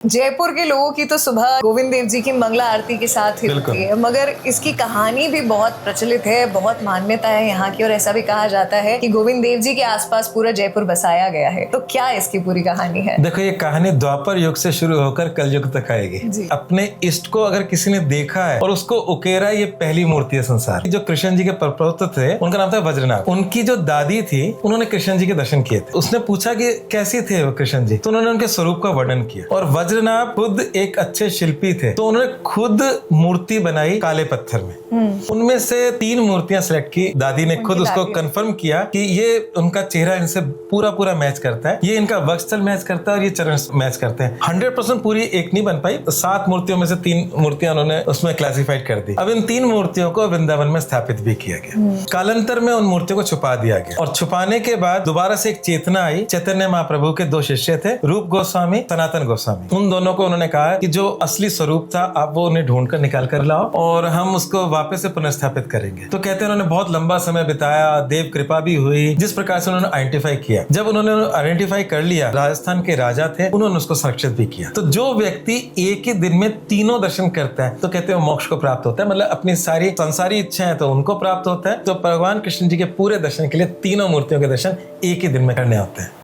जयपुर के लोगों की तो सुबह गोविंद देव जी की मंगला आरती के साथ ही होती है, मगर इसकी कहानी भी बहुत प्रचलित है, बहुत मान्यता है यहाँ की। और ऐसा भी कहा जाता है कि गोविंद देव जी के आसपास पूरा जयपुर बसाया गया है। तो क्या इसकी पूरी कहानी है? देखो, ये कहानी द्वापर युग से शुरू होकर कलयुग तक आएगी। अपने इष्ट को अगर किसी ने देखा है और उसको उकेरा, ये पहली मूर्ति है संसार। जो कृष्ण जी के प्रपौत्र थे, उनका नाम था वज्रनाभ। उनकी जो दादी थी, उन्होंने कृष्ण जी के दर्शन किए थे। उसने पूछा कि कैसे थे वो कृष्ण जी, तो उन्होंने उनके स्वरूप का वर्णन किया। और वज्रनाभ खुद एक अच्छे शिल्पी थे, तो उन्होंने खुद मूर्ति बनाई काले पत्थर में। उनमें से 3 मूर्तियां सिलेक्ट की। दादी ने खुद उसको कंफर्म किया कि ये उनका चेहरा इनसे पूरा मैच करता है, ये इनका वक्षस्थल मैच करता है और ये चरण मैच करते हैं। 100% पूरी एक नहीं बन पाई, 7 मूर्तियों में से 3 मूर्तियां उन्होंने उसमें क्लासिफाइड कर दी। अब इन 3 मूर्तियों को वृंदावन में स्थापित भी किया गया। कालांतर में उन मूर्तियों को छुपा दिया गया, और छुपाने के बाद दोबारा से एक चेतना आई। चैतन्य महाप्रभु के 2 शिष्य थे, रूप गोस्वामी, सनातन गोस्वामी। उन दोनों को उन्होंने कहा कि जो असली स्वरूप था, आप वो उन्हें ढूंढ कर निकाल कर लाओ और हम उसको वापस से पुनर्स्थापित करेंगे। तो कहते हैं उन्होंने बहुत लंबा समय बिताया, देव कृपा भी हुई, जिस प्रकार से उन्होंने आइडेंटिफाई किया। जब उन्होंने आइडेंटिफाई कर लिया, राजस्थान के राजा थे, उन्होंने उसको संरक्षित भी किया। तो जो व्यक्ति एक ही दिन में तीनों दर्शन करता है, तो कहते हैं मोक्ष को प्राप्त होता है। मतलब अपनी सारी संसारी इच्छाएं तो उनको प्राप्त होता है। तो भगवान कृष्ण जी के पूरे दर्शन के लिए तीनों मूर्तियों के दर्शन एक ही दिन में करने होते हैं।